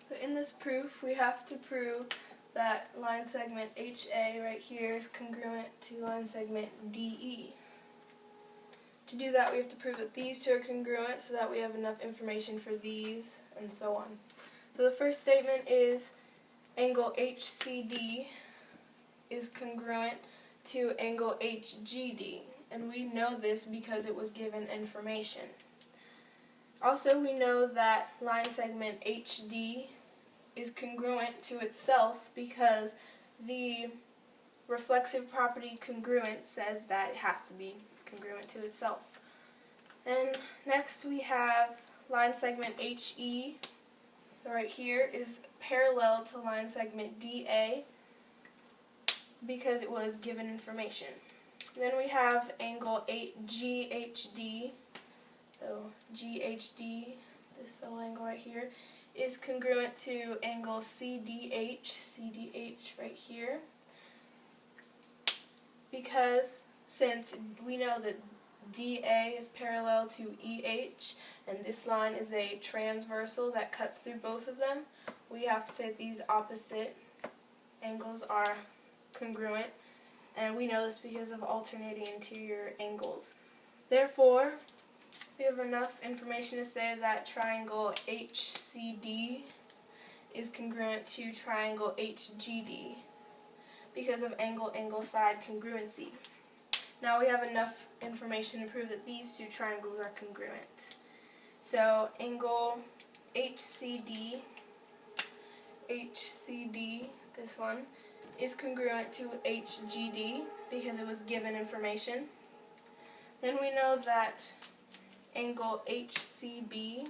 So in this proof, we have to prove that line segment HA right here is congruent to line segment DE. To do that, we have to prove that these two are congruent so that we have enough information for these, and so on. So the first statement is angle HCD is congruent to angle HGD, and we know this because it was given information. Also, we know that line segment HD is congruent to itself because the reflexive property congruent says that it has to be congruent to itself. And next we have line segment HE, so right here, is parallel to line segment DA because it was given information. Then we have angle GHD, so GHD, this little angle right here, is congruent to angle CDH right here, because since we know that DA is parallel to EH, and this line is a transversal that cuts through both of them, we have to say that these opposite angles are congruent, and we know this because of alternating interior angles. Therefore, we have enough information to say that triangle HCD is congruent to triangle HGD because of angle-angle side congruency. Now we have enough information to prove that these two triangles are congruent. So angle HCD, this one, is congruent to HGD because it was given information. Then we know that angle HCB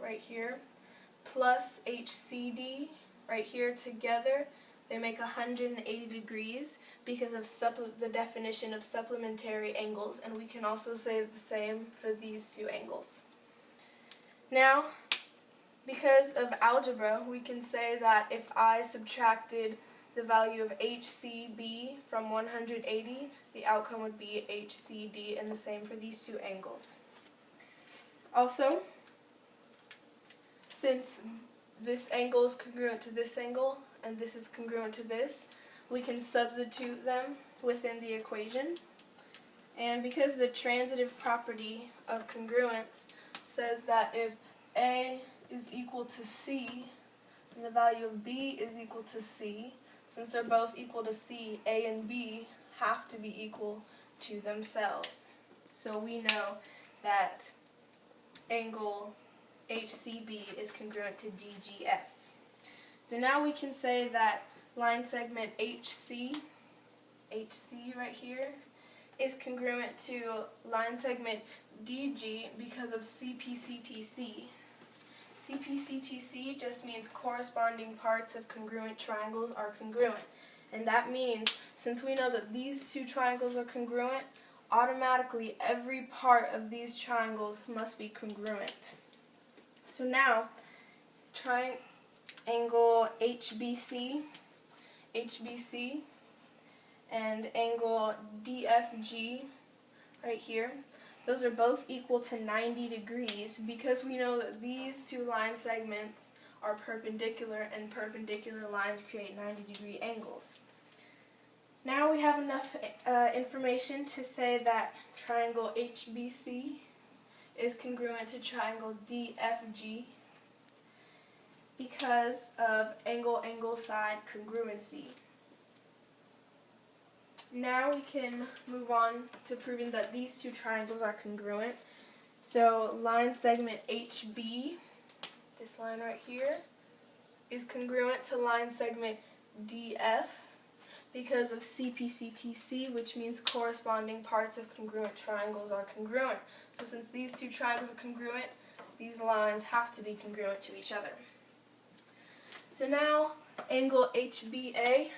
right here, plus HCD right here together, they make 180 degrees because of the definition of supplementary angles, and we can also say the same for these two angles. Now, because of algebra, we can say that if I subtracted the value of HCB from 180, the outcome would be HCD, and the same for these two angles. Also, since this angle is congruent to this angle, and this is congruent to this, we can substitute them within the equation. And because the transitive property of congruence says that if A is equal to C, and the value of B is equal to C, since they're both equal to C, A and B have to be equal to themselves. So we know that angle HCB is congruent to DGF. So now we can say that line segment HC right here, is congruent to line segment DG because of CPCTC. CPCTC just means corresponding parts of congruent triangles are congruent. And that means, since we know that these two triangles are congruent, automatically every part of these triangles must be congruent. So now, angle HBC and angle DFG right here, those are both equal to 90 degrees because we know that these two line segments are perpendicular, and perpendicular lines create 90-degree angles. Now we have enough information to say that triangle HBC is congruent to triangle DFG because of angle-angle side congruency. Now we can move on to proving that these two triangles are congruent. So line segment HB, this line right here, is congruent to line segment DF because of CPCTC, which means corresponding parts of congruent triangles are congruent. So since these two triangles are congruent, these lines have to be congruent to each other. So now angle HBA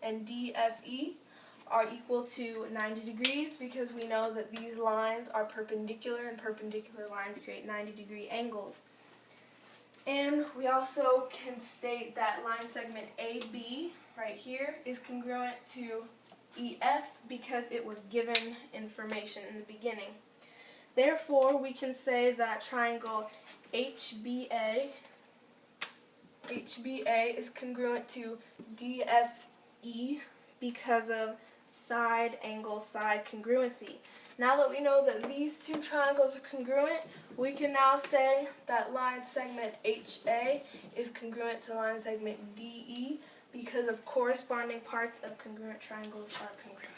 and DFE are equal to 90 degrees because we know that these lines are perpendicular, and perpendicular lines create 90-degree angles. And we also can state that line segment AB right here is congruent to EF because it was given information in the beginning. Therefore, we can say that triangle HBA is congruent to DFE because of side angle side congruency. Now that we know that these two triangles are congruent, we can now say that line segment HA is congruent to line segment DE because of corresponding parts of congruent triangles are congruent.